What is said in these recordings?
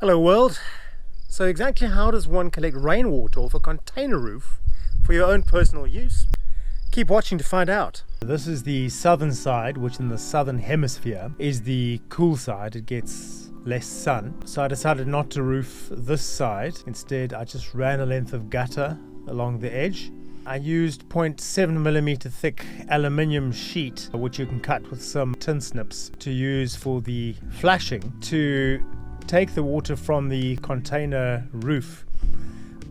Hello world. So exactly how does one collect rainwater off a container roof for your own personal use? Keep watching to find out. This is the southern side, which in the southern hemisphere is the cool side. It gets less sun. So I decided not to roof this side. Instead, I just ran a length of gutter along the edge. I used 0.7mm thick aluminium sheet, which you can cut with some tin snips to use for the flashing, to take the water from the container roof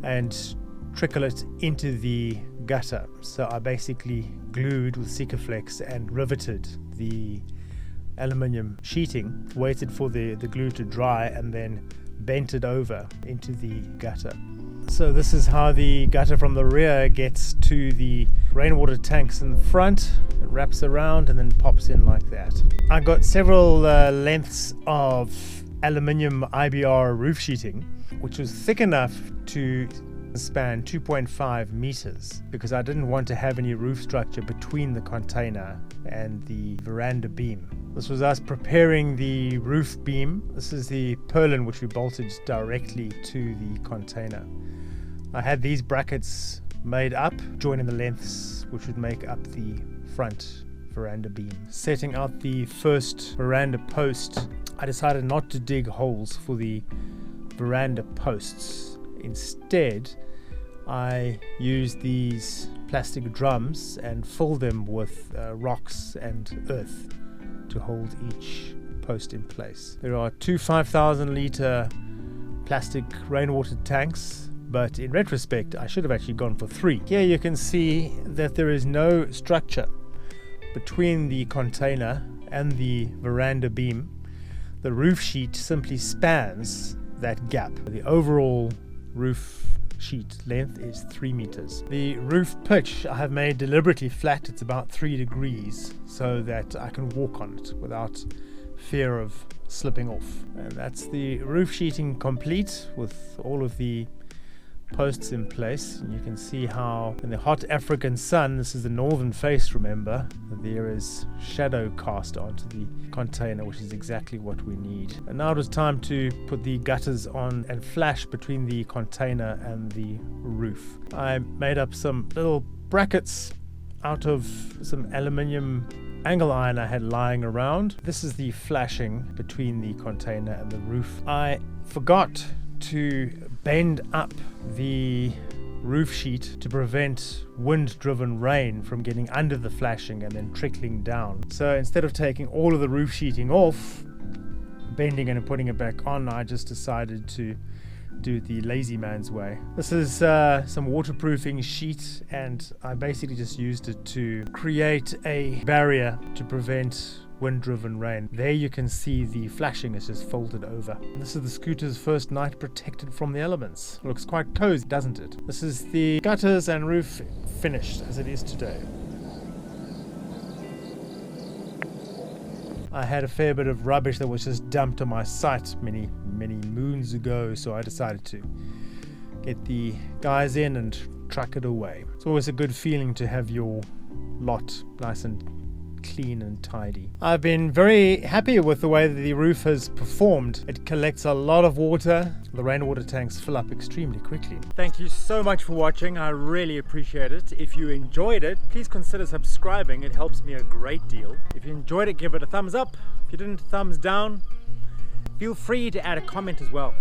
and trickle it into the gutter. So I basically glued with Sikaflex and riveted the aluminium sheeting, waited for the glue to dry, and then bent it over into the gutter. So this is how the gutter from the rear gets to the rainwater tanks in the front. It wraps around and then pops in like that. I got several lengths of aluminium IBR roof sheeting, which was thick enough to span 2.5 meters, because I didn't want to have any roof structure between the container and the veranda beam. This was us preparing the roof beam. This is the purlin which we bolted directly to the container. I had these brackets made up, joining the lengths which would make up the front veranda beam. Setting out the first veranda post, I decided not to dig holes for the veranda posts. Instead, I used these plastic drums and filled them with rocks and earth to hold each post in place. There are two 5,000 litre plastic rainwater tanks, but in retrospect I should have actually gone for 3. Here you can see that there is no structure between the container and the veranda beam. The roof sheet simply spans that gap. The overall roof sheet length is 3 meters. The roof pitch I have made deliberately flat. It's about 3 degrees so that I can walk on it without fear of slipping off. And that's the roof sheeting complete with all of the posts in place. And you can see how in the hot African sun, this is the northern face, remember, there is shadow cast onto the container, which is exactly what we need. And now it was time to put the gutters on and flash between the container and the roof. I made up some little brackets out of some aluminium angle iron I had lying around. This is the flashing between the container and the roof. I forgot to bend up the roof sheet to prevent wind-driven rain from getting under the flashing and then trickling down. So instead of taking all of the roof sheeting off, bending it and putting it back on, I just decided to do it the lazy man's way. This is some waterproofing sheet, and I basically just used it to create a barrier to prevent wind-driven rain. There you can see the flashing is just folded over. This is the scooter's first night protected from the elements. Looks quite cozy, doesn't it? This is the gutters and roof finished as it is today. I had a fair bit of rubbish that was just dumped on my site many moons ago, so I decided to get the guys in and truck it away. It's always a good feeling to have your lot nice and clean and tidy. I've been very happy with the way that the roof has performed. It collects a lot of water. The rainwater tanks fill up extremely quickly. Thank you so much for watching. I really appreciate it. If you enjoyed it, please consider subscribing. It helps me a great deal. If you enjoyed it, give it a thumbs up. If you didn't, thumbs down. Feel free to add a comment as well.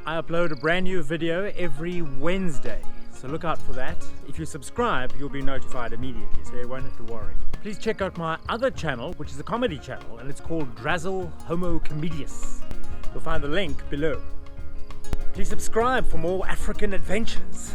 I upload a brand new video every Wednesday, so look out for that. If you subscribe, you'll be notified immediately, so you won't have to worry. Please check out my other channel, which is a comedy channel, and it's called DRAZZLE Homo Comedius. You'll find the link below. Please subscribe for more African adventures.